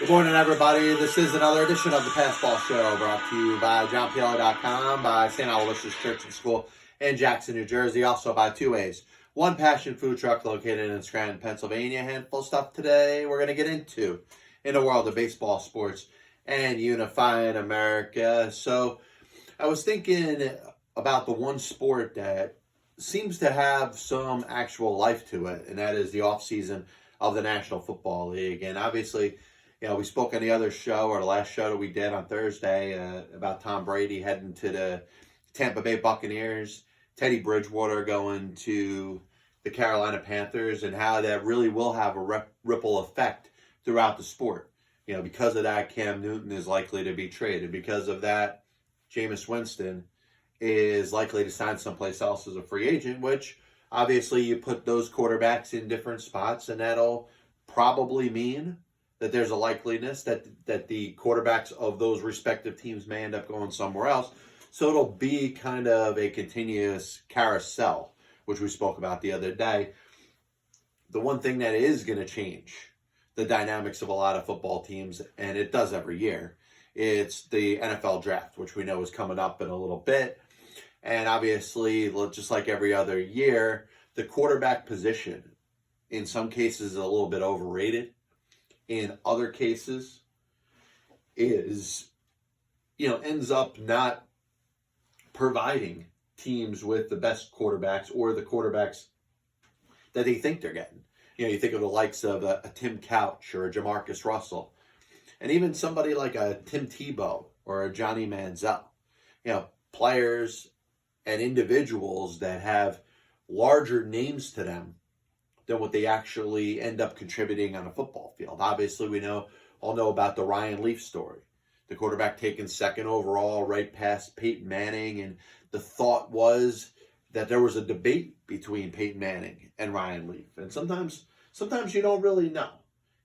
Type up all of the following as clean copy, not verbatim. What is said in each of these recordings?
Good morning, everybody. This is another edition of the Passball Show, brought to you by JohnPLO.com, by St. Aloysius Church and School in Jackson, New Jersey, also by Two Ways. One Passion Food Truck located in Scranton, Pennsylvania. A handful of stuff today we're going to get into in the world of baseball, sports, and unifying America. So I was thinking about the one sport that seems to have some actual life to it, and that is the offseason of the National Football League. And obviously, we spoke on the other show, or the last show that we did on Thursday, about Tom Brady heading to the Tampa Bay Buccaneers, Teddy Bridgewater going to the Carolina Panthers, and how that really will have a ripple effect throughout the sport. Because of that, Cam Newton is likely to be traded. Because of that, Jameis Winston is likely to sign someplace else as a free agent, which obviously you put those quarterbacks in different spots, and that'll probably mean that there's a likeliness that the quarterbacks of those respective teams may end up going somewhere else. So it'll be kind of a continuous carousel, which we spoke about the other day. The one thing that is going to change the dynamics of a lot of football teams, and it does every year, it's the NFL draft, which we know is coming up in a little bit. And obviously, just like every other year, the quarterback position in some cases is a little bit overrated. In other cases ends up not providing teams with the best quarterbacks or the quarterbacks that they think they're getting. You think of the likes of a Tim Couch or a Jamarcus Russell, and even somebody like a Tim Tebow or a Johnny Manziel. Players and individuals that have larger names to them than what they actually end up contributing on a football field. Obviously, we all know about the Ryan Leaf story. The quarterback taken second overall, right past Peyton Manning, and the thought was that there was a debate between Peyton Manning and Ryan Leaf. And sometimes you don't really know.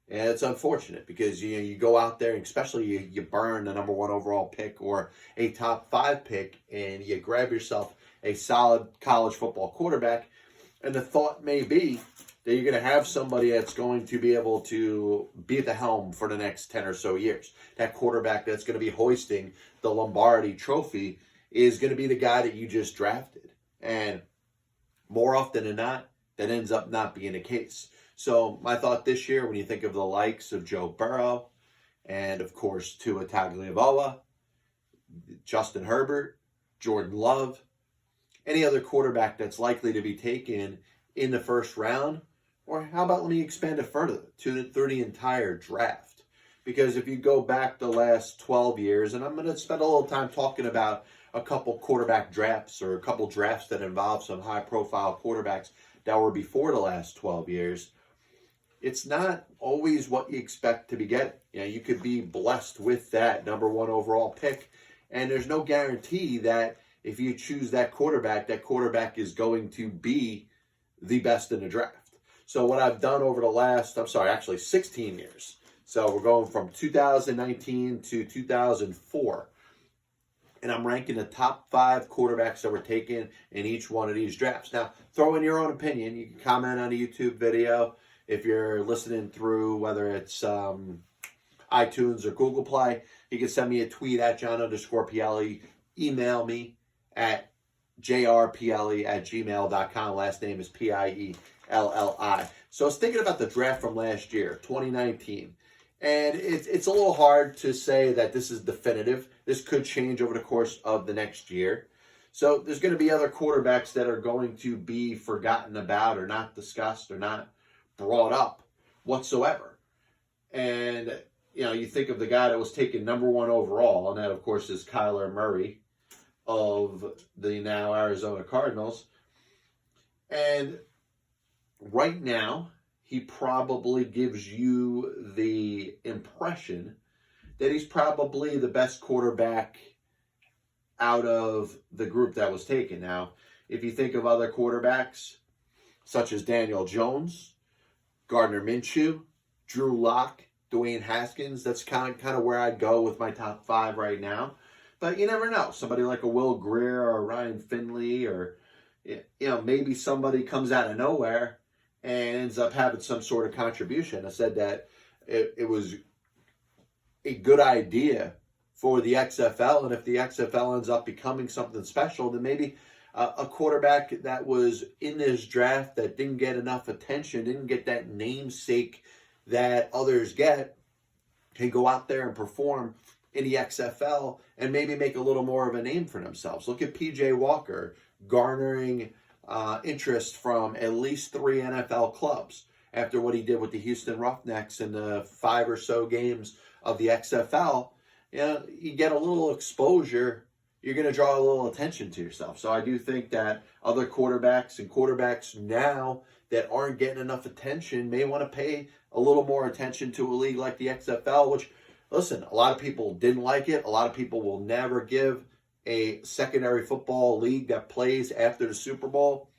And it's unfortunate because you go out there, and especially you burn the number one overall pick or a top 5 pick, and you grab yourself a solid college football quarterback, and the thought may be that you're going to have somebody that's going to be able to be at the helm for the next 10 or so years. That quarterback that's going to be hoisting the Lombardi trophy is going to be the guy that you just drafted. And more often than not, that ends up not being the case. So my thought this year, when you think of the likes of Joe Burrow and, of course, Tua Tagovailoa, Justin Herbert, Jordan Love, any other quarterback that's likely to be taken in the first round, or how about let me expand it further through the entire draft? Because if you go back the last 12 years, and I'm going to spend a little time talking about a couple quarterback drafts or a couple drafts that involve some high-profile quarterbacks that were before the last 12 years, it's not always what you expect to be getting. You could be blessed with that number one overall pick, and there's no guarantee that if you choose that quarterback is going to be the best in the draft. So what I've done over the last, 16 years. So we're going from 2019 to 2004. And I'm ranking the top 5 quarterbacks that were taken in each one of these drafts. Now, throw in your own opinion. You can comment on a YouTube video. If you're listening through, whether it's iTunes or Google Play, you can send me a tweet at John_PLE. Email me at jrple@gmail.com. Last name is Pielli. So I was thinking about the draft from last year, 2019. And it's a little hard to say that this is definitive. This could change over the course of the next year. So there's going to be other quarterbacks that are going to be forgotten about or not discussed or not brought up whatsoever. And, you think of the guy that was taken number 1 overall, and that, of course, is Kyler Murray of the now Arizona Cardinals. And right now, he probably gives you the impression that he's probably the best quarterback out of the group that was taken. Now, if you think of other quarterbacks, such as Daniel Jones, Gardner Minshew, Drew Lock, Dwayne Haskins, that's kind of where I'd go with my top 5 right now. But you never know. Somebody like a Will Grier or Ryan Finley, or maybe somebody comes out of nowhere and ends up having some sort of contribution. I said that it was a good idea for the XFL. And if the XFL ends up becoming something special, then maybe a quarterback that was in this draft that didn't get enough attention, didn't get that namesake that others get, can go out there and perform in the XFL and maybe make a little more of a name for themselves. Look at PJ Walker garnering interest from at least 3 NFL clubs after what he did with the Houston Roughnecks in the 5 or so games of the XFL. You get a little exposure, you're going to draw a little attention to yourself. So I do think that other quarterbacks and quarterbacks now that aren't getting enough attention may want to pay a little more attention to a league like the XFL, which, listen, a lot of people didn't like it. A lot of people will never give a secondary football league that plays after the Super Bowl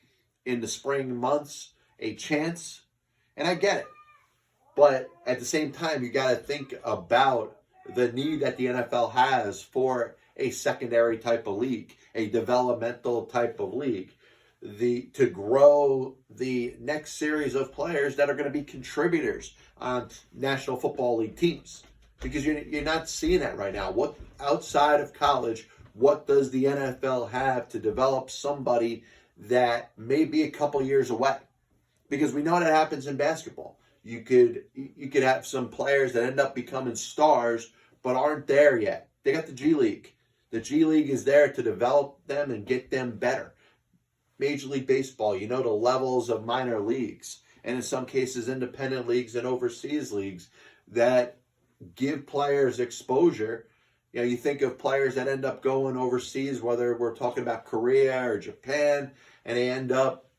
in the spring months a chance. And I get it. But at the same time, you got to think about the need that the NFL has for a secondary type of league, a developmental type of league, to grow the next series of players that are going to be contributors on National Football League teams. Because you're not seeing that right now. What outside of college, what does the NFL have to develop somebody that may be a couple years away? Because we know that happens in basketball. You could have some players that end up becoming stars but aren't there yet. They got the G League. The G League is there to develop them and get them better. Major League Baseball, the levels of minor leagues, and in some cases independent leagues and overseas leagues that give players exposure. You think of players that end up going overseas, whether we're talking about Korea or Japan, and they end up,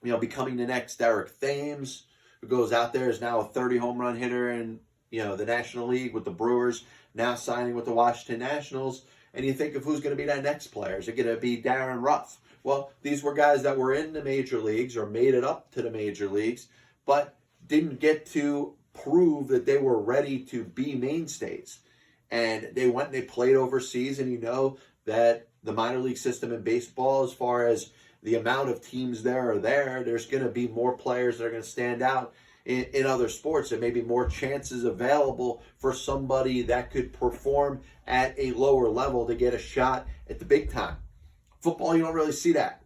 becoming the next Derek Thames, who goes out there, is now a 30 home run hitter in, the National League with the Brewers, now signing with the Washington Nationals. And you think of who's going to be that next player. Is it going to be Darren Ruff? Well, these were guys that were in the major leagues or made it up to the major leagues, but didn't get to prove that they were ready to be mainstays. And they went and they played overseas, and that the minor league system in baseball, as far as the amount of teams there's going to be more players that are going to stand out in other sports, and maybe more chances available for somebody that could perform at a lower level to get a shot at the big time. Football, you don't really see that.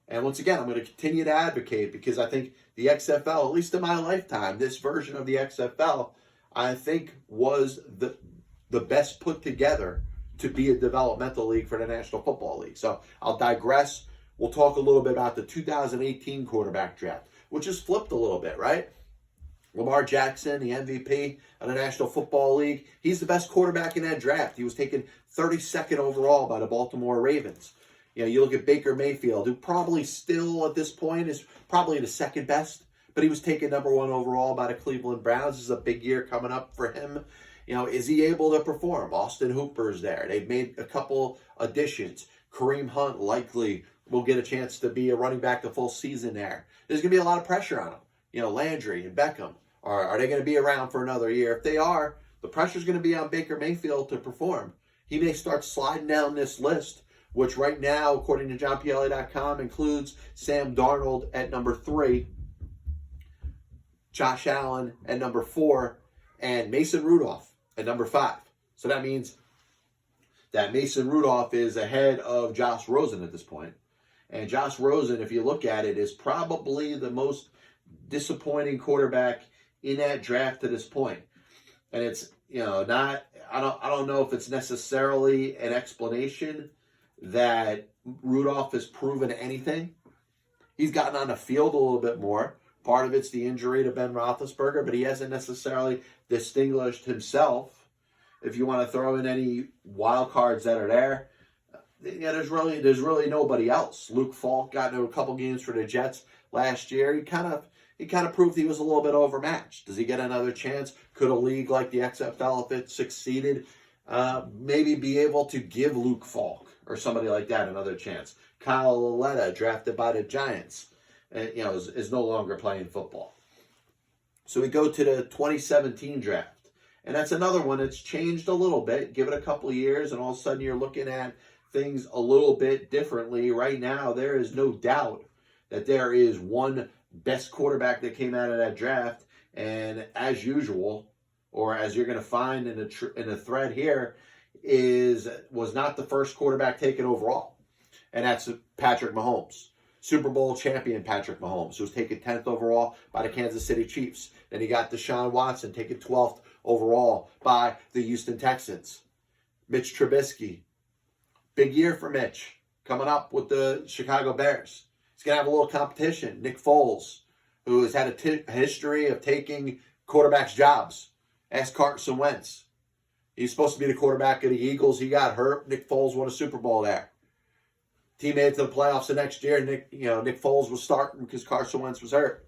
And once again, I'm going to continue to advocate, because I think the XFL, at least in my lifetime, this version of the XFL, I think was the best put together to be a developmental league for the National Football League. So I'll digress. We'll talk a little bit about the 2018 quarterback draft, which has flipped a little bit, right? Lamar Jackson, the MVP of the National Football League, he's the best quarterback in that draft. He was taken 32nd overall by the Baltimore Ravens. You look at Baker Mayfield, who probably still at this point is probably the second best, but he was taken number 1 overall by the Cleveland Browns. This is a big year coming up for him. Is he able to perform? Austin Hooper's there. They've made a couple additions. Kareem Hunt likely will get a chance to be a running back the full season there. There's going to be a lot of pressure on him. Landry and Beckham. Are they going to be around for another year? If they are, the pressure's going to be on Baker Mayfield to perform. He may start sliding down this list, which right now, according to JohnPielli.com, includes Sam Darnold at number 3, Josh Allen at number 4, and Mason Rudolph at number 5. So that means that Mason Rudolph is ahead of Josh Rosen at this point. And Josh Rosen, if you look at it, is probably the most disappointing quarterback in that draft to this point. And it's, not, I don't know if it's necessarily an explanation that Rudolph has proven anything. He's gotten on the field a little bit more. Part of it's the injury to Ben Roethlisberger, but he hasn't necessarily distinguished himself. If you want to throw in any wild cards that are there, there's really nobody else. Luke Falk got into a couple games for the Jets last year. He kind of proved he was a little bit overmatched. Does he get another chance? Could a league like the XFL, if it succeeded, maybe be able to give Luke Falk or somebody like that another chance? Kyle Lauletta, drafted by the Giants, is no longer playing football. So we go to the 2017 draft. And that's another one that's changed a little bit. Give it a couple of years, and all of a sudden you're looking at things a little bit differently. Right now, there is no doubt that there is one best quarterback that came out of that draft. And as usual, or as you're going to find in a thread here, was not the first quarterback taken overall, and that's Patrick Mahomes. Super Bowl champion Patrick Mahomes, who was taken 10th overall by the Kansas City Chiefs. Then you got Deshaun Watson, taken 12th overall by the Houston Texans. Mitch Trubisky, big year for Mitch, coming up with the Chicago Bears. He's going to have a little competition. Nick Foles, who has had a history of taking quarterbacks' jobs. Ask Carson Wentz. He's supposed to be the quarterback of the Eagles. He got hurt. Nick Foles won a Super Bowl there. Team made it to the playoffs the next year. Nick Foles was starting because Carson Wentz was hurt.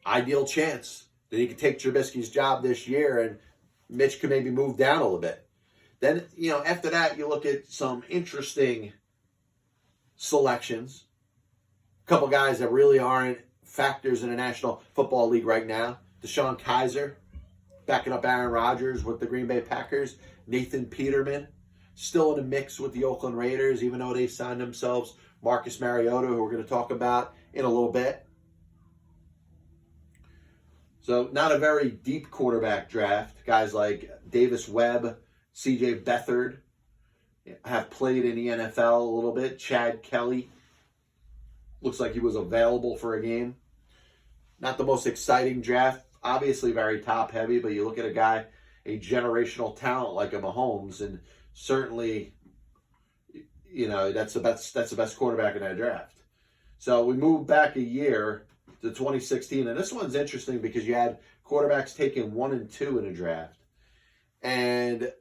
Ideal chance that he could take Trubisky's job this year, and Mitch could maybe move down a little bit. Then, after that, you look at some interesting selections. A couple guys that really aren't factors in the National Football League right now. Deshaun Kaiser, backing up Aaron Rodgers with the Green Bay Packers. Nathan Peterman, still in the mix with the Oakland Raiders, even though they signed themselves Marcus Mariota, who we're going to talk about in a little bit. So not a very deep quarterback draft. Guys like Davis Webb, C.J. Beathard have played in the NFL a little bit. Chad Kelly looks like he was available for a game. Not the most exciting draft. Obviously very top-heavy, but you look at a generational talent like a Mahomes, and certainly, that's the best quarterback in that draft. So we move back a year to 2016, and this one's interesting because you had quarterbacks taken 1 and 2 in a draft. And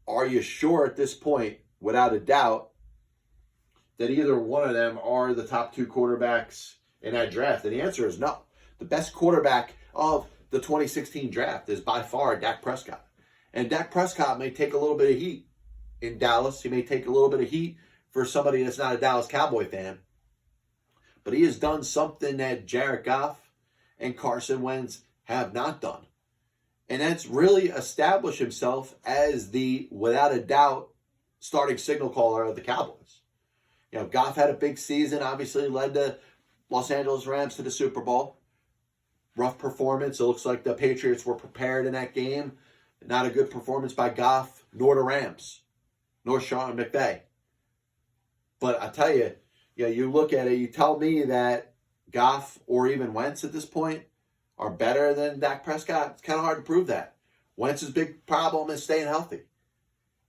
are you sure at this point, without a doubt, that either one of them are the top 2 quarterbacks in that draft? And the answer is no. The best quarterback of the 2016 draft is by far Dak Prescott. And Dak Prescott may take a little bit of heat in Dallas. He may take a little bit of heat for somebody that's not a Dallas Cowboy fan. But he has done something that Jared Goff and Carson Wentz have not done. And that's really established himself as the, without a doubt, starting signal caller of the Cowboys. Goff had a big season, obviously led the Los Angeles Rams to the Super Bowl. Rough performance. It looks like the Patriots were prepared in that game. Not a good performance by Goff, nor the Rams, nor Sean McVay. But I tell you, you look at it, you tell me that Goff or even Wentz at this point are better than Dak Prescott. It's kind of hard to prove that. Wentz's big problem is staying healthy.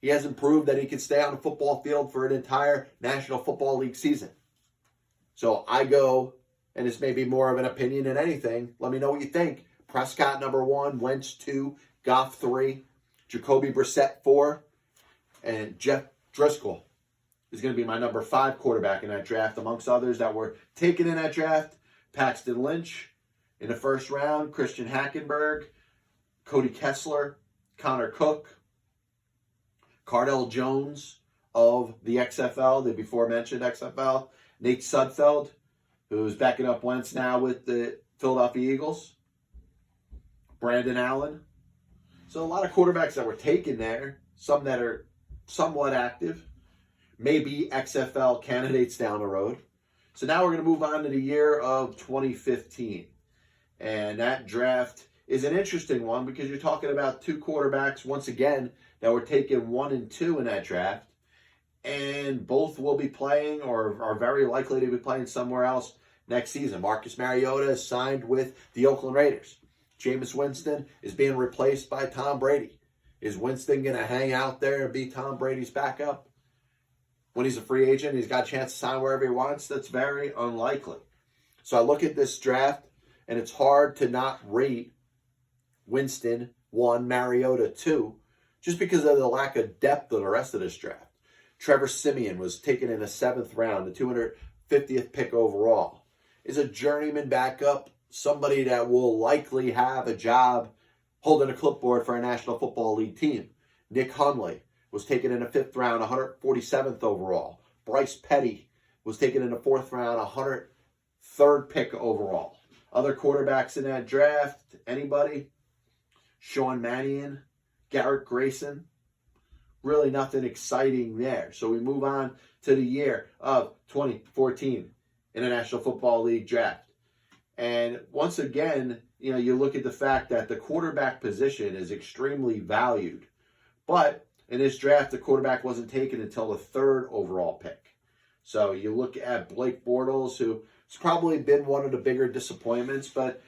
He hasn't proved that he can stay on the football field for an entire National Football League season. So I go, and this may be more of an opinion than anything. Let me know what you think. Prescott number 1, Wentz 2, Goff 3, Jacoby Brissett 4, and Jeff Driscoll is going to be my number 5 quarterback in that draft, amongst others that were taken in that draft. Paxton Lynch in the first round, Christian Hackenberg, Cody Kessler, Connor Cook, Cardell Jones of the XFL, the before-mentioned XFL, Nate Sudfeld, who's backing up Wentz now with the Philadelphia Eagles, Brandon Allen. So a lot of quarterbacks that were taken there, some that are somewhat active, maybe XFL candidates down the road. So now we're going to move on to the year of 2015. And that draft is an interesting one because you're talking about 2 quarterbacks, once again, that were taken 1 and 2 in that draft. And both will be playing or are very likely to be playing somewhere else next season. Marcus Mariota is signed with the Oakland Raiders. Jameis Winston is being replaced by Tom Brady. Is Winston going to hang out there and be Tom Brady's backup when he's a free agent? He's got a chance to sign wherever he wants. That's very unlikely. So I look at this draft, and it's hard to not rate Winston 1, Mariota 2, just because of the lack of depth of the rest of this draft. Trevor Siemian was taken in the 7th round, the 250th pick overall. Is a journeyman backup, somebody that will likely have a job holding a clipboard for a National Football League team. Nick Hundley was taken in the 5th round, 147th overall. Bryce Petty was taken in the 4th round, 103rd pick overall. Other quarterbacks in that draft, anybody? Sean Mannion, Garrett Grayson. Really nothing exciting there. So we move on to the year of 2014 in the National Football League draft. And once again, you look at the fact that the quarterback position is extremely valued. But in this draft, the quarterback wasn't taken until the 3rd overall pick. So you look at Blake Bortles, who's probably been one of the bigger disappointments, but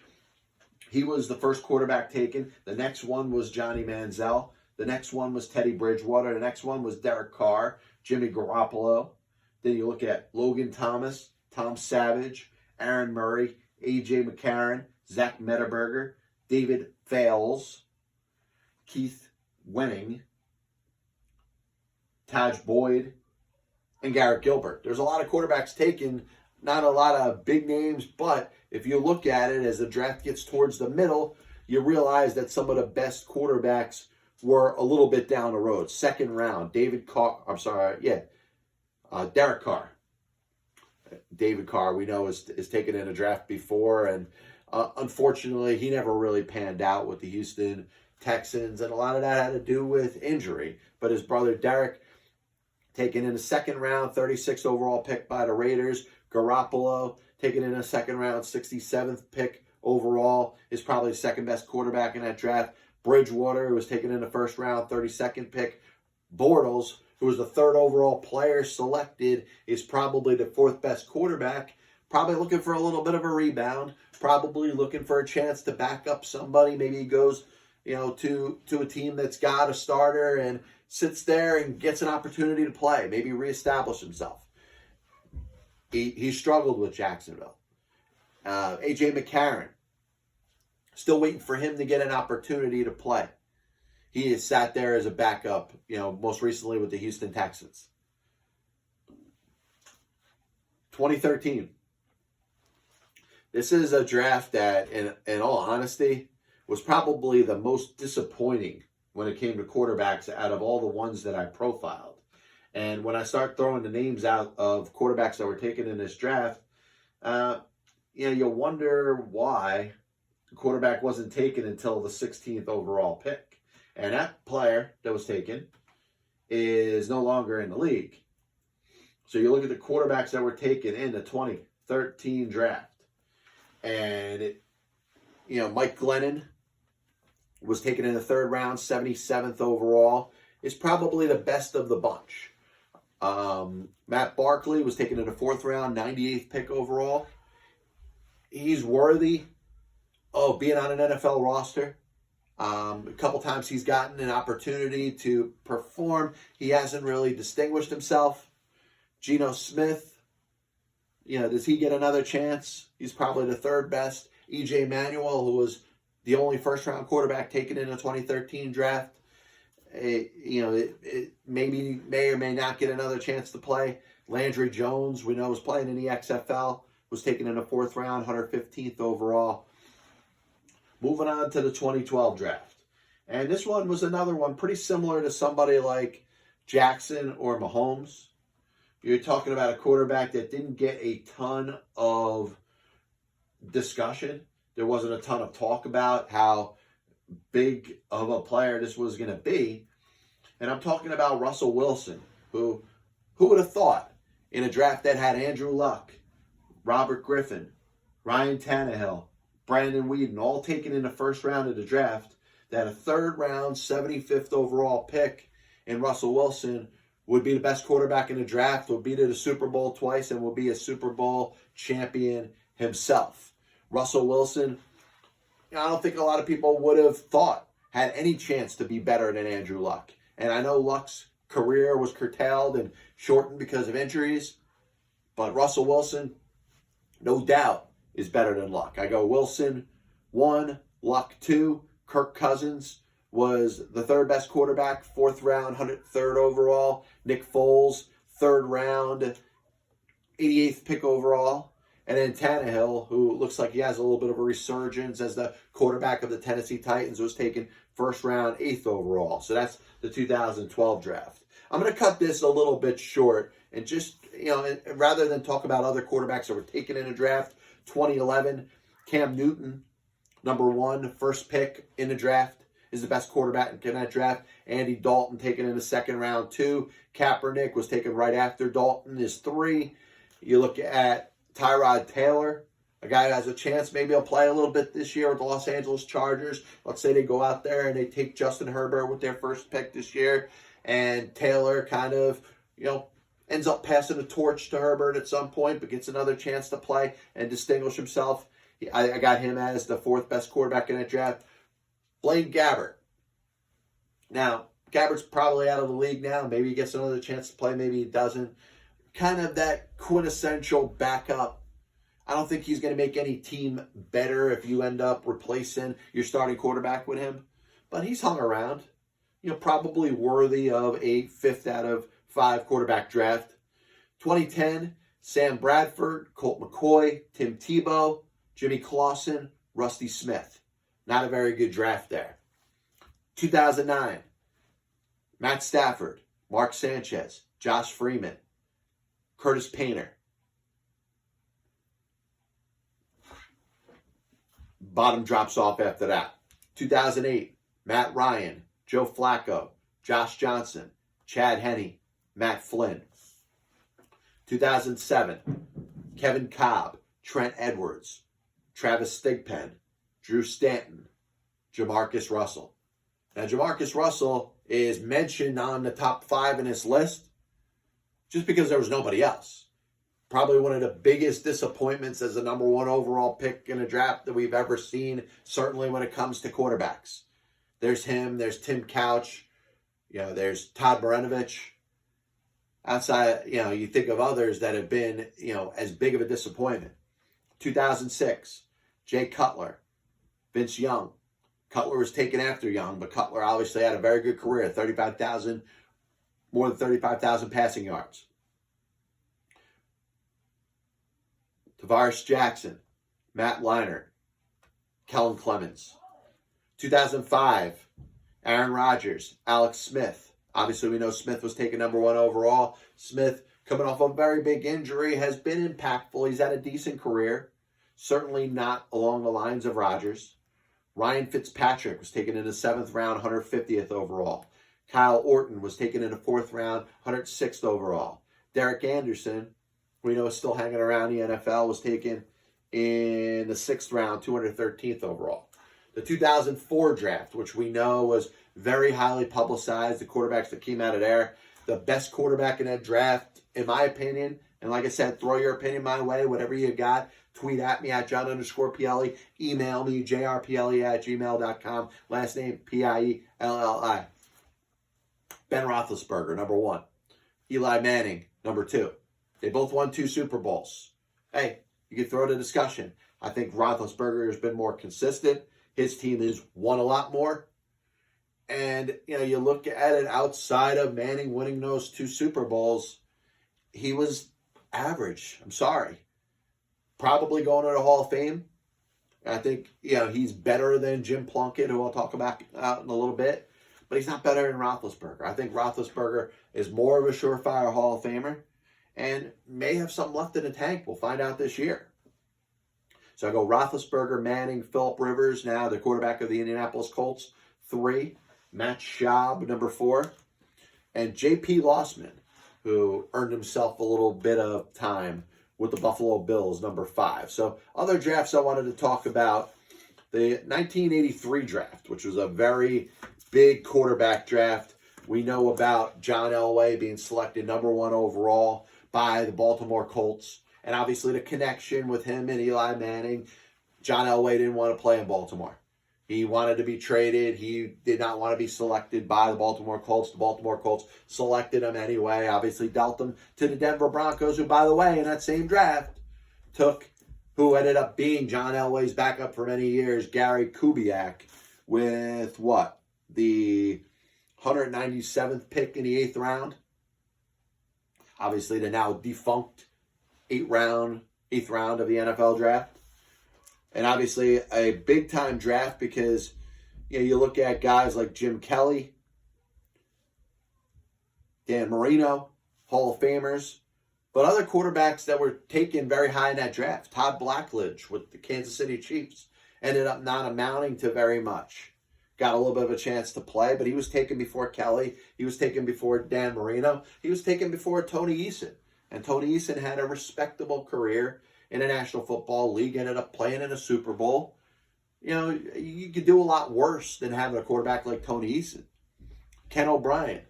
he was the first quarterback taken. The next one was Johnny Manziel. The next one was Teddy Bridgewater. The next one was Derek Carr, Jimmy Garoppolo. Then you look at Logan Thomas, Tom Savage, Aaron Murray, A.J. McCarron, Zach Metterberger, David Fales, Keith Wenning, Taj Boyd, and Garrett Gilbert. There's a lot of quarterbacks taken, not a lot of big names, but if you look at it as the draft gets towards the middle, you realize that some of the best quarterbacks were a little bit down the road. 2nd round, Derek Carr. David Carr, we know, is taken in a draft before, and unfortunately, he never really panned out with the Houston Texans, and a lot of that had to do with injury. But his brother Derek, taken in the 2nd round, 36th overall pick by the Raiders. Garoppolo, taken in a 2nd round, 67th pick overall, is probably the 2nd best quarterback in that draft. Bridgewater was taken in the 1st round, 32nd pick. Bortles, who was the 3rd overall player selected, is probably the 4th best quarterback. Probably looking for a little bit of a rebound. Probably looking for a chance to back up somebody. Maybe he goes, to a team that's got a starter and sits there and gets an opportunity to play. Maybe reestablish himself. He struggled with Jacksonville. A.J. McCarron, still waiting for him to get an opportunity to play. He has sat there as a backup, most recently with the Houston Texans. 2013. This is a draft that, in all honesty, was probably the most disappointing when it came to quarterbacks out of all the ones that I profiled. And when I start throwing the names out of quarterbacks that were taken in this draft, you wonder why the quarterback wasn't taken until the 16th overall pick. And that player that was taken is no longer in the league. So you look at the quarterbacks that were taken in the 2013 draft. And, Mike Glennon was taken in the 3rd round, 77th overall. Is probably the best of the bunch. Matt Barkley was taken in the 4th round, 98th pick overall. He's worthy of being on an NFL roster. A couple times he's gotten an opportunity to perform. He hasn't really distinguished himself. Geno Smith, does he get another chance? He's probably the 3rd best. E.J. Manuel, who was the only 1st-round quarterback taken in the 2013 draft, it maybe may or may not get another chance to play. Landry Jones, we know, was playing in the XFL, was taken in the 4th round, 115th overall. Moving on to the 2012 draft. And this one was another one pretty similar to somebody like Jackson or Mahomes. You're talking about a quarterback that didn't get a ton of discussion. There wasn't a ton of talk about how big of a player this was going to be. And I'm talking about Russell Wilson, who would have thought in a draft that had Andrew Luck, Robert Griffin, Ryan Tannehill, Brandon Whedon, all taken in the 1st round of the draft, that a 3rd round, 75th overall pick in Russell Wilson would be the best quarterback in the draft, would be to the Super Bowl twice, and would be a Super Bowl champion himself. Russell Wilson, I don't think a lot of people would have thought had any chance to be better than Andrew Luck. And I know Luck's career was curtailed and shortened because of injuries, but Russell Wilson, no doubt, is better than Luck. I go Wilson 1, Luck 2. Kirk Cousins was the 3rd best quarterback, 4th round, 103rd overall. Nick Foles, 3rd round, 88th pick overall. And then Tannehill, who looks like he has a little bit of a resurgence as the quarterback of the Tennessee Titans, was taken 1st round, 8th overall. So that's the 2012 draft. I'm going to cut this a little bit short and just, rather than talk about other quarterbacks that were taken in a draft, 2011, Cam Newton, number 1, 1st pick in the draft, is the best quarterback in that draft. Andy Dalton taken in the 2nd round, 2. Kaepernick was taken right after Dalton, is 3. You look at Tyrod Taylor, A guy who has a chance, maybe he'll play a little bit this year with the Los Angeles Chargers. Let's say they go out there and they take Justin Herbert with their first pick this year, and Taylor kind of, ends up passing the torch to Herbert at some point, but gets another chance to play and distinguish himself. I got him as the fourth best quarterback in that draft. Blaine Gabbert. Now, Gabbert's probably out of the league now. Maybe he gets another chance to play. Maybe he doesn't. Kind of that quintessential backup. I don't think he's going to make any team better if you end up replacing your starting quarterback with him. But he's hung around. Probably worthy of a 5th out of 5 quarterback draft. 2010, Sam Bradford, Colt McCoy, Tim Tebow, Jimmy Clausen, Rusty Smith. Not a very good draft there. 2009, Matt Stafford, Mark Sanchez, Josh Freeman, Curtis Painter. Bottom drops off after that. 2008, Matt Ryan, Joe Flacco, Josh Johnson, Chad Henne, Matt Flynn. 2007, Kevin Kolb, Trent Edwards, Travis Stigpen, Drew Stanton, Jamarcus Russell. Now, Jamarcus Russell is mentioned on the top 5 in this list just because there was nobody else. Probably one of the biggest disappointments as the number 1 overall pick in a draft that we've ever seen, certainly when it comes to quarterbacks. There's him, there's Tim Couch, there's Todd Baranovich. Outside, you think of others that have been, as big of a disappointment. 2006, Jay Cutler, Vince Young. Cutler was taken after Young, but Cutler obviously had a very good career, more than 35,000 passing yards. Tavares Jackson, Matt Leinart, Kellen Clemens. 2005, Aaron Rodgers, Alex Smith. Obviously, we know Smith was taken number 1 overall. Smith, coming off a very big injury, has been impactful. He's had a decent career. Certainly not along the lines of Rodgers. Ryan Fitzpatrick was taken in the 7th round, 150th overall. Kyle Orton was taken in the 4th round, 106th overall. Derek Anderson, we know is still hanging around the NFL, was taken in the 6th round, 213th overall. The 2004 draft, which we know was very highly publicized, the quarterbacks that came out of there, the best quarterback in that draft, in my opinion, and like I said, throw your opinion my way, whatever you got. Tweet at me at John_Pielli. Email me, jrpielli@gmail.com. Last name, Pielli. Ben Roethlisberger, number 1. Eli Manning, number 2. They both won 2 Super Bowls. Hey, you can throw it in discussion. I think Roethlisberger has been more consistent. His team has won a lot more. And, you look at it outside of Manning winning those 2 Super Bowls, he was average. I'm sorry. Probably going to the Hall of Fame. I think, he's better than Jim Plunkett, who I'll talk about in a little bit. But he's not better than Roethlisberger. I think Roethlisberger is more of a surefire Hall of Famer and may have something left in the tank. We'll find out this year. So I go Roethlisberger, Manning, Phillip Rivers, now the quarterback of the Indianapolis Colts, 3. Matt Schaub, number 4. And J.P. Lossman, who earned himself a little bit of time with the Buffalo Bills, number 5. So other drafts I wanted to talk about. The 1983 draft, which was a very big quarterback draft. We know about John Elway being selected number 1 overall by the Baltimore Colts. And obviously the connection with him and Eli Manning. John Elway didn't want to play in Baltimore. He wanted to be traded. He did not want to be selected by the Baltimore Colts. The Baltimore Colts selected him anyway. Obviously dealt him to the Denver Broncos, who, by the way, in that same draft, took who ended up being John Elway's backup for many years, Gary Kubiak, with the 197th pick in the 8th round. Obviously, the now defunct 8th round of the NFL draft. And obviously a big-time draft because, you look at guys like Jim Kelly, Dan Marino, Hall of Famers, but other quarterbacks that were taken very high in that draft. Todd Blackledge with the Kansas City Chiefs ended up not amounting to very much. Got a little bit of a chance to play, but he was taken before Kelly. He was taken before Dan Marino. He was taken before Tony Eason. And Tony Eason had a respectable career. in the National Football League, ended up playing in a Super Bowl. You know, you could do a lot worse than having a quarterback like Tony Eason. Ken O'Brien,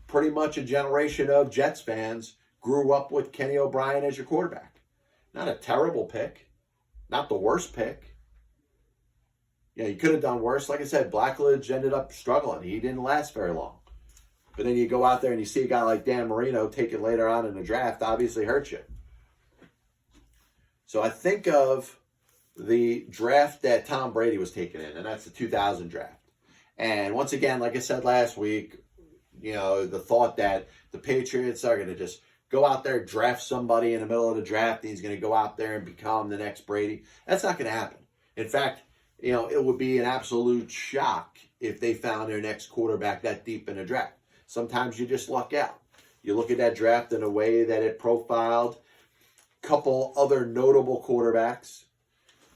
pretty much a generation of Jets fans grew up with Kenny O'Brien as your quarterback. Not a terrible pick, not the worst pick. Yeah, you could have done worse. Like I said, Blackledge ended up struggling. He didn't last very long. But then you go out there and you see a guy like Dan Marino taken later on in the draft, obviously hurts you. So I think of the draft that Tom Brady was taken in, and that's the 2000 draft. And once again, like I said last week, you know, the thought that the Patriots are going to just go out there, draft somebody in the middle of the draft, and he's going to go out there and become the next Brady. That's not going to happen. In fact, you know, it would be an absolute shock if they found their next quarterback that deep in the draft. Sometimes you just luck out. You look at that draft in a way that it profiled a couple other notable quarterbacks.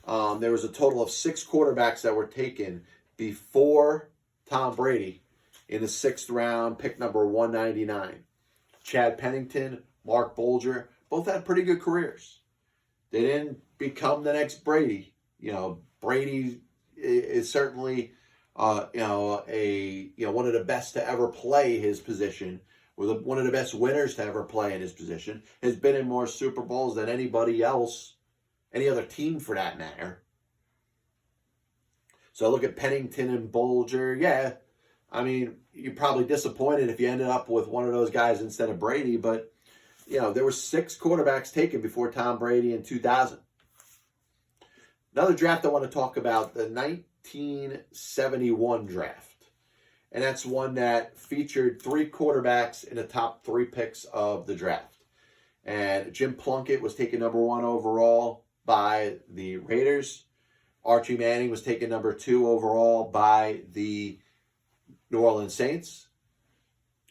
There was a total of 6 quarterbacks that were taken before Tom Brady in the 6th round, pick number 199. Chad Pennington, Mark Bolger, both had pretty good careers. They didn't become the next Brady. You know, Brady is certainly one of the best to ever play his position, or one of the best winners to ever play in his position, has been in more Super Bowls than anybody else, any other team for that matter. So look at Pennington and Bolger. Yeah, I mean, you're probably disappointed if you ended up with one of those guys instead of Brady, but, you know, there were 6 quarterbacks taken before Tom Brady in 2000. Another draft I want to talk about, the 1971 draft. And that's one that featured 3 quarterbacks in the top 3 picks of the draft. And Jim Plunkett was taken number 1 overall by the Raiders. Archie Manning was taken number 2 overall by the New Orleans Saints.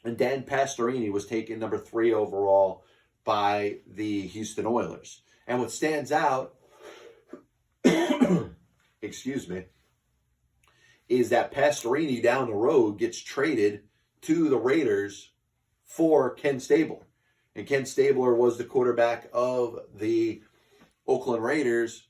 And Dan Pastorini was taken number 3 overall by the Houston Oilers. And what stands out, excuse me, is that Pastorini down the road gets traded to the Raiders for Ken Stabler. And Ken Stabler was the quarterback of the Oakland Raiders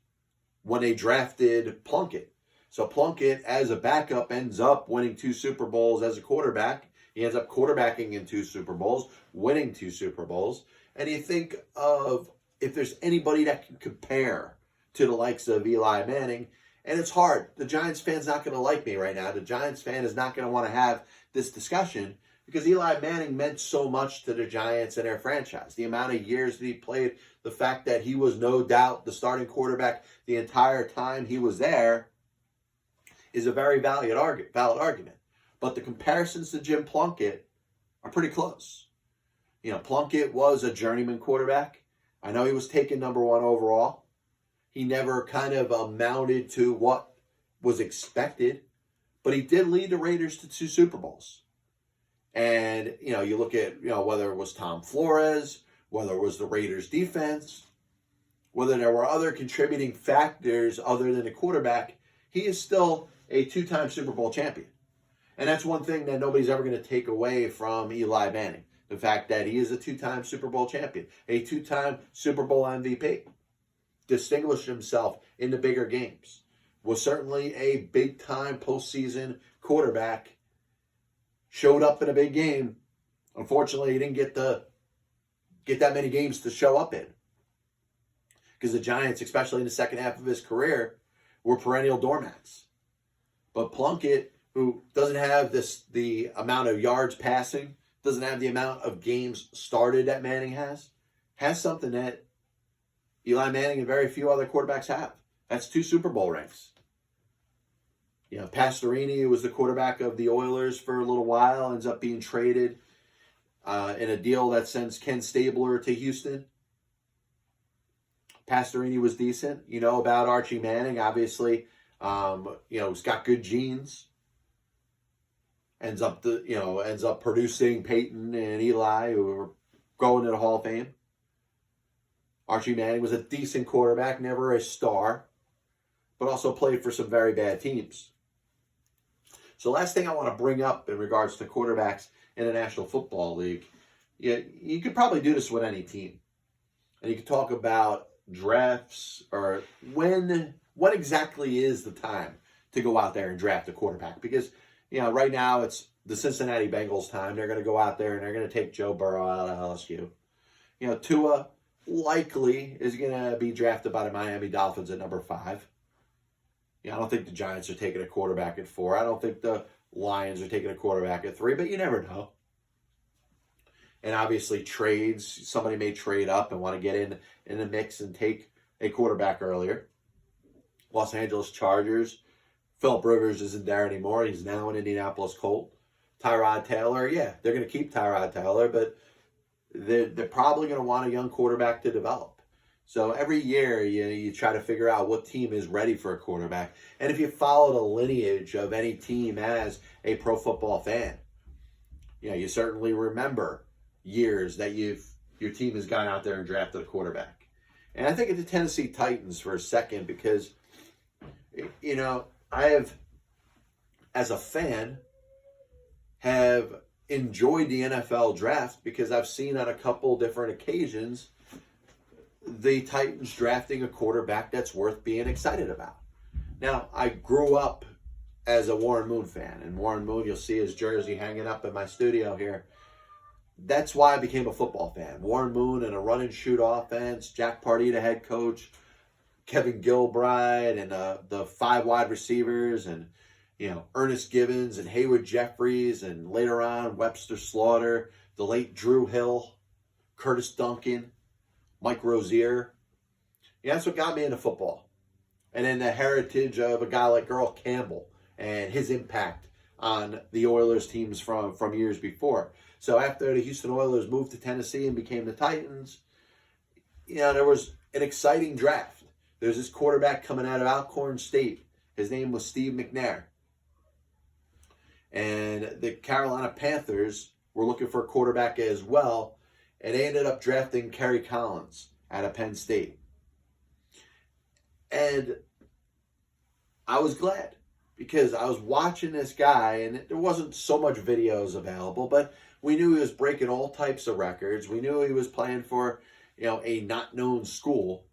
when they drafted Plunkett. So Plunkett, as a backup, ends up winning 2 Super Bowls as a quarterback. He ends up quarterbacking in 2 Super Bowls, winning 2 Super Bowls. And you think of if there's anybody that can compare to the likes of Eli Manning, and it's hard. The Giants fan's not going to like me right now. The Giants fan is not going to want to have this discussion because Eli Manning meant so much to the Giants and their franchise. The amount of years that he played, the fact that he was no doubt the starting quarterback the entire time he was there is a very valid argument. But the comparisons to Jim Plunkett are pretty close. You know, Plunkett was a journeyman quarterback. I know he was taken number 1 overall. He never kind of amounted to what was expected, but he did lead the Raiders to 2 Super Bowls. And, you know, you look at, you know, whether it was Tom Flores, whether it was the Raiders defense, whether there were other contributing factors other than the quarterback, he is still a 2-time Super Bowl champion. And that's one thing that nobody's ever going to take away from Eli Manning. The fact that he is a 2-time Super Bowl champion, a 2-time Super Bowl MVP. Distinguished himself in the bigger games. Was certainly a big-time postseason quarterback. Showed up in a big game. Unfortunately, he didn't get that many games to show up in. Because the Giants, especially in the second half of his career, were perennial doormats. But Plunkett, who doesn't have the amount of yards passing, doesn't have the amount of games started that Manning has something that Eli Manning and very few other quarterbacks have. That's 2 Super Bowl rings. You know, Pastorini was the quarterback of the Oilers for a little while, ends up being traded in a deal that sends Ken Stabler to Houston. Pastorini was decent. You know about Archie Manning, obviously. He's got good genes. Ends up producing Peyton and Eli, who are going to the Hall of Fame. Archie Manning was a decent quarterback, never a star, but also played for some very bad teams. So last thing I want to bring up in regards to quarterbacks in the National Football League, you could probably do this with any team. And you could talk about drafts, or what exactly is the time to go out there and draft a quarterback? Because, right now it's the Cincinnati Bengals time. They're going to go out there and they're going to take Joe Burrow out of LSU. Tua likely is going to be drafted by the Miami Dolphins at number 5. I don't think the Giants are taking a quarterback at 4. I don't think the Lions are taking a quarterback at 3, but you never know. And obviously trades, somebody may trade up and want to get in the mix and take a quarterback earlier. Los Angeles Chargers, Phillip Rivers isn't there anymore. He's now an Indianapolis Colt. Tyrod Taylor, they're going to keep Tyrod Taylor, but they're probably going to want a young quarterback to develop. So every year you try to figure out what team is ready for a quarterback. And if you follow the lineage of any team as a pro football fan, you certainly remember years that your team has gone out there and drafted a quarterback. And I think of the Tennessee Titans for a second because, I have, as a fan, have enjoyed the NFL draft because I've seen on a couple different occasions the Titans drafting a quarterback that's worth being excited about. Now, I grew up as a Warren Moon fan, and Warren Moon, you'll see his jersey hanging up in my studio here. That's why I became a football fan. Warren Moon and a run and shoot offense, Jack Pardee, the head coach, Kevin Gilbride, and the 5 wide receivers, and Ernest Givens and Hayward Jeffries, and later on Webster Slaughter, the late Drew Hill, Curtis Duncan, Mike Rozier. That's what got me into football. And then the heritage of a guy like Earl Campbell and his impact on the Oilers teams from years before. So after the Houston Oilers moved to Tennessee and became the Titans, there was an exciting draft. There's this quarterback coming out of Alcorn State. His name was Steve McNair. And the Carolina Panthers were looking for a quarterback as well, and they ended up drafting Kerry Collins out of Penn State. And I was glad because I was watching this guy, and there wasn't so much videos available, but we knew he was breaking all types of records. We knew he was playing for, a not known school.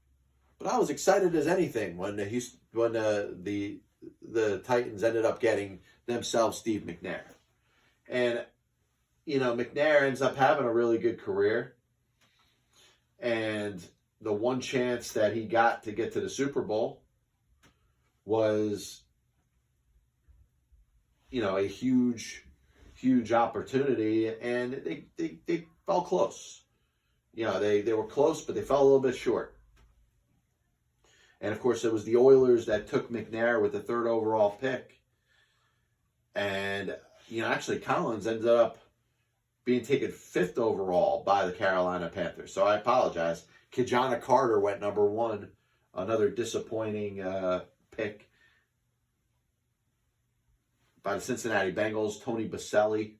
But I was excited as anything when the Titans ended up getting themselves Steve McNair. And, McNair ends up having a really good career. And the one chance that he got to get to the Super Bowl was, a huge, huge opportunity. And they fell close. They were close, but they fell a little bit short. And, of course, it was the Oilers that took McNair with the 3rd overall pick. And, actually Collins ended up being taken 5th overall by the Carolina Panthers. So I apologize. Kijana Carter went number 1. Another disappointing pick by the Cincinnati Bengals. Tony Baselli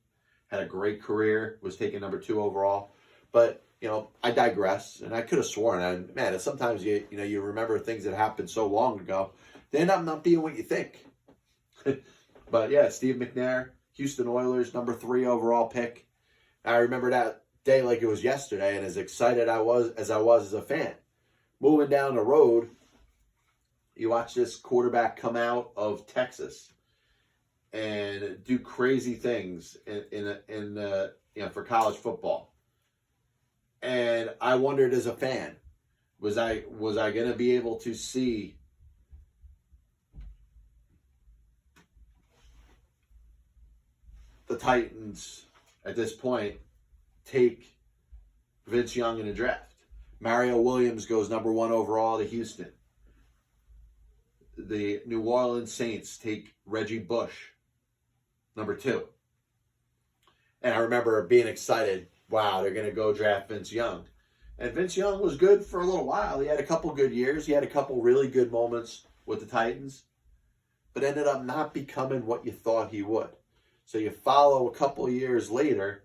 had a great career, was taken number 2 overall. But, I digress, and I could have sworn, sometimes you remember things that happened so long ago, they end up not being what you think. But yeah, Steve McNair, Houston Oilers, number 3 overall pick. I remember that day like it was yesterday, and as excited I was as a fan. Moving down the road, you watch this quarterback come out of Texas and do crazy things for college football. And I wondered as a fan, was I going to be able to see the Titans at this point take Vince Young in the draft? Mario Williams goes number 1 overall to Houston. The New Orleans Saints take Reggie Bush, number 2. And I remember being excited. Wow, they're going to go draft Vince Young. And Vince Young was good for a little while. He had a couple good years. He had a couple really good moments with the Titans, but ended up not becoming what you thought he would. So you follow a couple years later,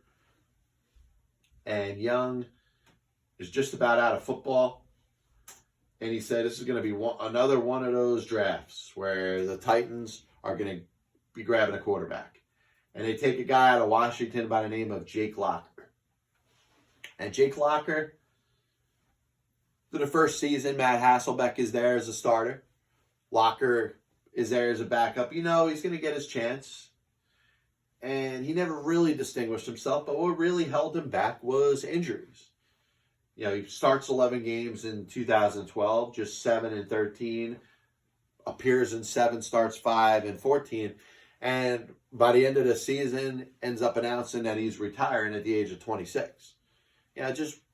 and Young is just about out of football. And he said this is going to be another one of those drafts where the Titans are going to be grabbing a quarterback. And they take a guy out of Washington by the name of Jake Locker. And Jake Locker, Through the first season, Matt Hasselbeck is there as a starter. Locker is there as a backup. You know he's going to get his chance. And he never really distinguished himself, but what really held him back was injuries. You know, he starts 11 games in 2012, just 7-13, appears in 7, starts 5 and 14, and by the end of the season, ends up announcing that he's retiring at the age of 26. NFL,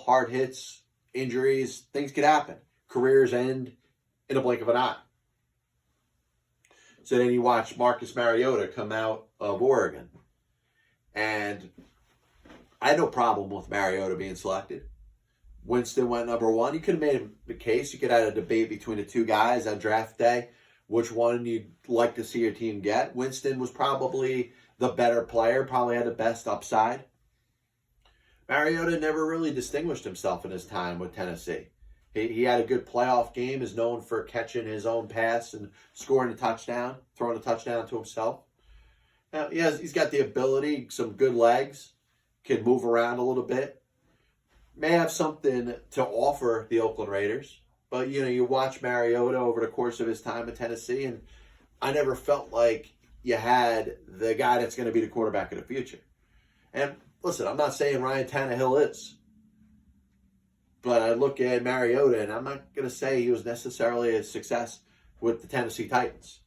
hard hits, injuries, things could happen. Careers end in a blink of an eye. So then you watch Marcus Mariota come out of Oregon. And I had no problem with Mariota being selected. Winston went number 1. You could have made the case. You could have had a debate between the two guys on draft day, which one you'd like to see your team get. Winston was probably the better player, probably had the best upside. Mariota never really distinguished himself in his time with Tennessee. He had a good playoff game, is known for catching his own pass and scoring a touchdown, throwing a touchdown to himself. Now, he's got the ability, some good legs, can move around a little bit. May have something to offer the Oakland Raiders. But, you watch Mariota over the course of his time at Tennessee, and I never felt like you had the guy that's going to be the quarterback of the future. And listen, I'm not saying Ryan Tannehill is. But I look at Mariota, and I'm not going to say he was necessarily a success with the Tennessee Titans.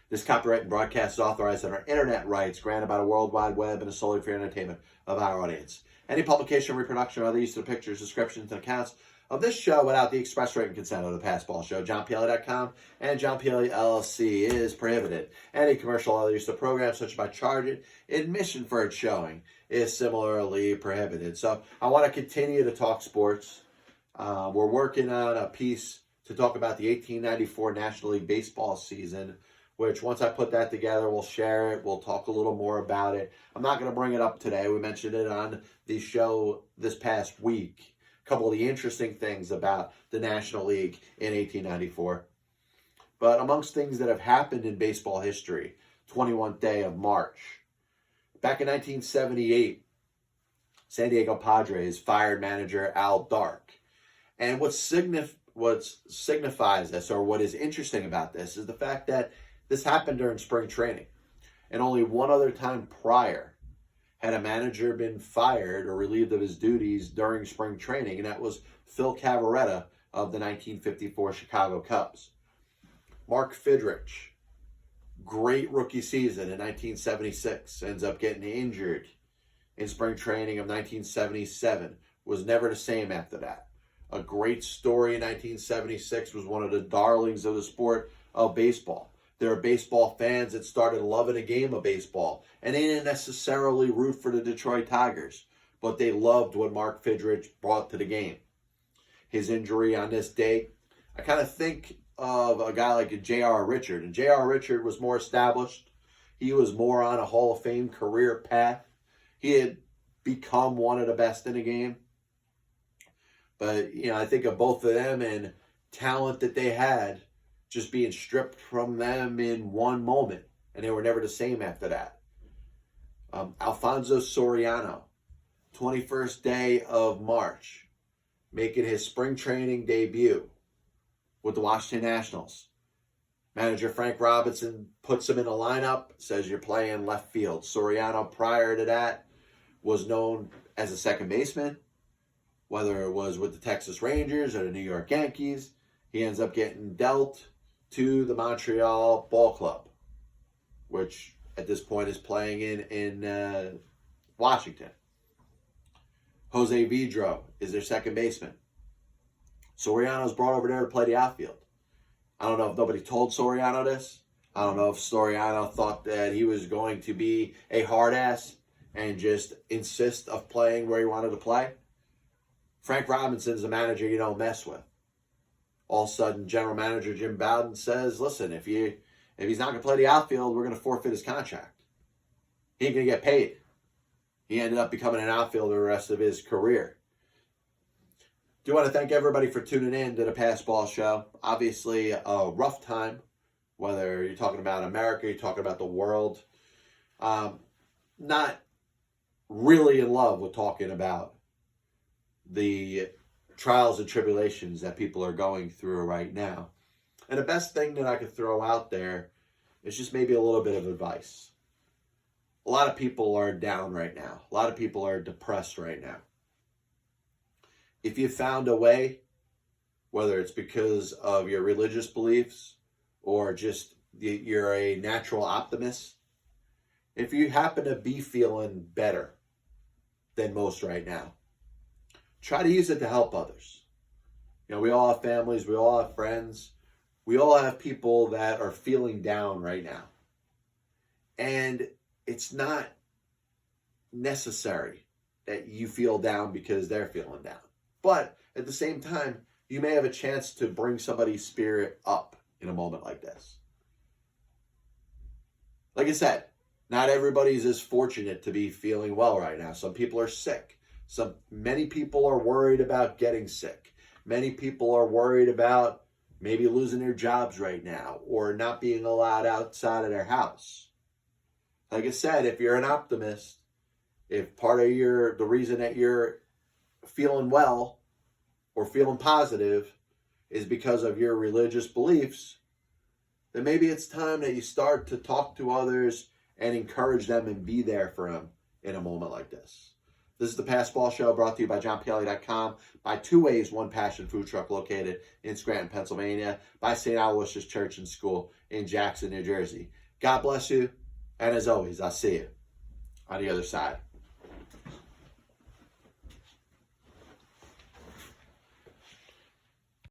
This copyright and broadcast is authorized under internet rights granted by the World Wide Web and is solely for entertainment of our audience. Any publication, reproduction, or other use of the pictures, descriptions, and accounts of this show without the express written consent of the Passball Show, JohnPielli.com, and John Pielli LLC is prohibited. Any commercial or other use of the program, such as by charging admission for its showing, is similarly prohibited. So I want to continue to talk sports. We're working on a piece to talk about the 1894 National League Baseball season, which once I put that together, we'll share it. We'll talk a little more about it. I'm not going to bring it up today. We mentioned it on the show this past week. A couple of the interesting things about the National League in 1894. But amongst things that have happened in baseball history, 21st day of March. Back in 1978, San Diego Padres fired manager Al Dark. And what signifies this, or what is interesting about this, is the fact that this happened during spring training. And only one other time prior had a manager been fired or relieved of his duties during spring training, and that was Phil Cavarretta of the 1954 Chicago Cubs. Mark Fidrych, great rookie season in 1976, ends up getting injured in spring training of 1977, was never the same after that. A great story in 1976, was one of the darlings of the sport of baseball. There are baseball fans that started loving a game of baseball, and they didn't necessarily root for the Detroit Tigers, but they loved what Mark Fidrych brought to the game. His injury on this day, I kind of think of a guy like J.R. Richard, and J.R. Richard was more established. He was more on a Hall of Fame career path. He had become one of the best in the game. But, I think of both of them and talent that they had just being stripped from them in one moment, and they were never the same after that. Alfonso Soriano, 21st day of March, making his spring training debut with the Washington Nationals. Manager Frank Robinson puts him in the lineup, says you're playing left field. Soriano, prior to that, was known as a second baseman, whether it was with the Texas Rangers or the New York Yankees. He ends up getting dealt to the Montreal Ball Club, which at this point is playing in Washington. Jose Vidro is their second baseman. Soriano's brought over there to play the outfield. I don't know if nobody told Soriano this. I don't know if Soriano thought that he was going to be a hard ass and just insist of playing where he wanted to play. Frank Robinson's a manager you don't mess with. All of a sudden, general manager Jim Bowden says, listen, if he's not going to play the outfield, we're going to forfeit his contract. He ain't going to get paid. He ended up becoming an outfielder the rest of his career. Do want to thank everybody for tuning in to the Passball Show. Obviously, a rough time, whether you're talking about America, you're talking about the world. Not really in love with talking about the trials and tribulations that people are going through right now. And the best thing that I could throw out there is just maybe a little bit of advice. A lot of people are down right now. A lot of people are depressed right now. If you found a way, whether it's because of your religious beliefs or just you're a natural optimist, if you happen to be feeling better than most right now, try to use it to help others. You know, we all have families, we all have friends, we all have people that are feeling down right now. And it's not necessary that you feel down because they're feeling down. But at the same time, you may have a chance to bring somebody's spirit up in a moment like this. Like I said, not everybody's as fortunate to be feeling well right now. Some people are sick. Many people are worried about getting sick. Many people are worried about maybe losing their jobs right now or not being allowed outside of their house. Like I said, if you're an optimist, if part of the reason that you're feeling well or feeling positive is because of your religious beliefs, then maybe it's time that you start to talk to others and encourage them and be there for them in a moment like this. This is the Passball Show, brought to you by JohnPielli.com, by Two Ways, One Passion Food Truck located in Scranton, Pennsylvania, by St. Aloysius Church and School in Jackson, New Jersey. God bless you, and as always, I'll see you on the other side.